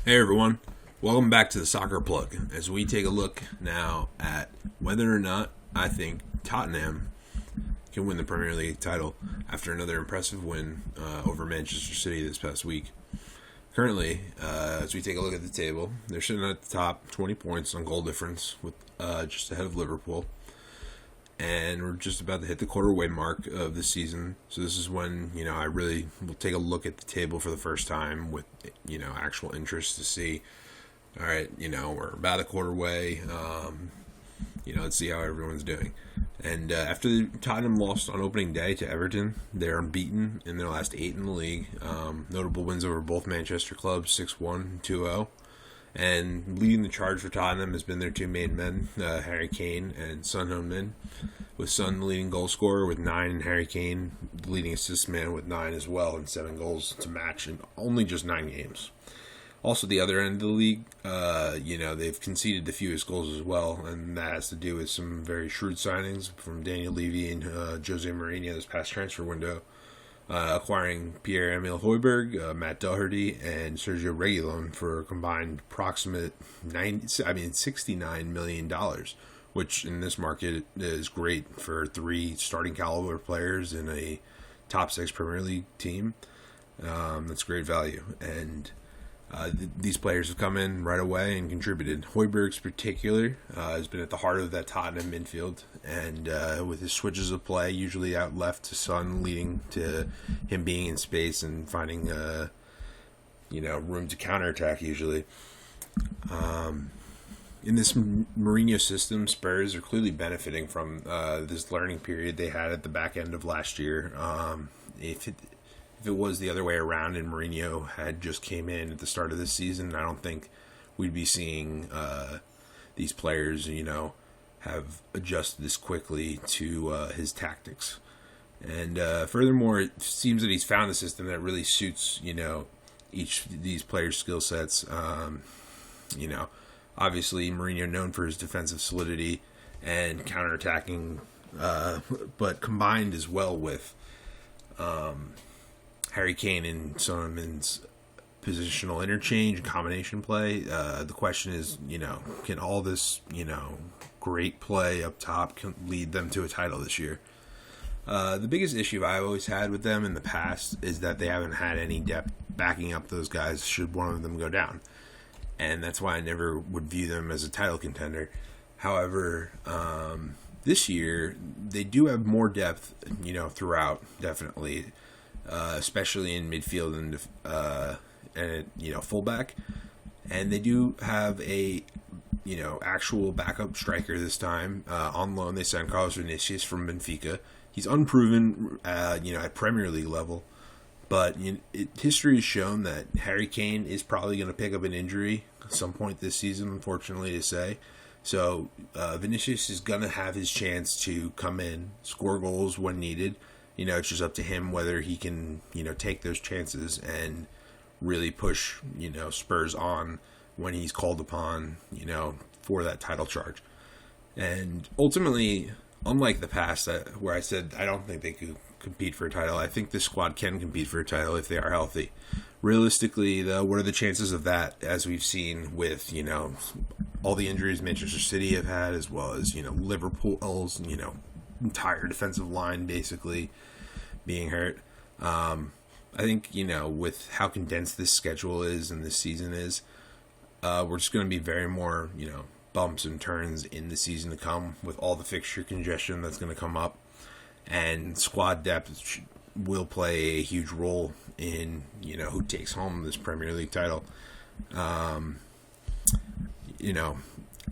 Hey everyone, welcome back to the Soccer Plug as we take a look now at whether or not I think Tottenham can win the Premier League title after another impressive win over Manchester City this past week. Currently, as we take a look at the table, they're sitting at the top, 20 points on goal difference, with just ahead of Liverpool. And we're just about to hit the quarter-way mark of the season. So this is when, I really will take a look at the table for the first time with, actual interest to see, all right, we're about a quarter way. Let's see how everyone's doing. And after Tottenham lost on opening day to Everton, they're unbeaten in their last 8 in the league. Notable wins over both Manchester clubs, 6-1 and 2-0. And leading the charge for Tottenham has been their two main men, Harry Kane and Son Heung-min, with Son the leading goal scorer with 9 and Harry Kane the leading assist man with 9 as well, and 7 goals to match in only just 9 games. Also, the other end of the league, they've conceded the fewest goals as well, and that has to do with some very shrewd signings from Daniel Levy and Jose Mourinho this past transfer window, acquiring Pierre-Emile Højbjerg, Matt Doherty, and Sergio Reguilon for a combined approximate $69 million, which in this market is great for 3 starting caliber players in a top 6 Premier League team. That's great value, and these players have come in right away and contributed. Højbjerg's particular has been at the heart of that Tottenham midfield, and with his switches of play, usually out left to Son, leading to him being in space and finding room to counterattack usually. In this Mourinho system, Spurs are clearly benefiting from this learning period they had at the back end of last year. If it was the other way around and Mourinho had just came in at the start of this season, I don't think we'd be seeing these players, have adjusted this quickly to his tactics. And furthermore, it seems that he's found a system that really suits, each of these players' skill sets. Obviously Mourinho known for his defensive solidity and counterattacking, but combined as well with Harry Kane and Son Heung-min's positional interchange and combination play. The question is, can all this, great play up top can lead them to a title this year? The biggest issue I've always had with them in the past is that they haven't had any depth backing up those guys should one of them go down. And that's why I never would view them as a title contender. However, this year, they do have more depth, throughout, definitely. Especially in midfield and fullback, and they do have a actual backup striker this time on loan. They signed Carlos Vinicius from Benfica. He's unproven, at Premier League level, but history has shown that Harry Kane is probably going to pick up an injury at some point this season. Unfortunately to say. So Vinicius is going to have his chance to come in, score goals when needed. It's just up to him whether he can, take those chances and really push, Spurs on when he's called upon, for that title charge. And ultimately, unlike the past where I said I don't think they could compete for a title, I think this squad can compete for a title if they are healthy. Realistically, though, what are the chances of that, as we've seen with, all the injuries Manchester City have had, as well as, Liverpool's, entire defensive line basically being hurt. I think, with how condensed this schedule is and this season is, we're just going to be very more, bumps and turns in the season to come with all the fixture congestion that's going to come up. And squad depth will play a huge role in, who takes home this Premier League title.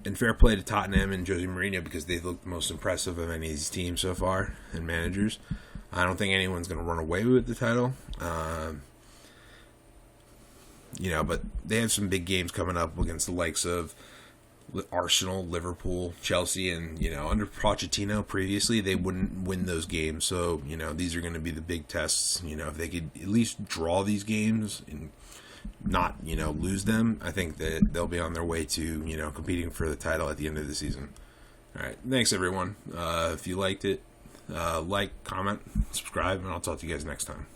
And fair play to Tottenham and Jose Mourinho because they've looked the most impressive of any of these teams so far and managers. I don't think anyone's going to run away with the title. But they have some big games coming up against the likes of Arsenal, Liverpool, Chelsea, and, under Pochettino previously, they wouldn't win those games. So, these are going to be the big tests. If they could at least draw these games and not, lose them, I think that they'll be on their way to, competing for the title at the end of the season. All right. Thanks, everyone. If you liked it, like, comment, subscribe, and I'll talk to you guys next time.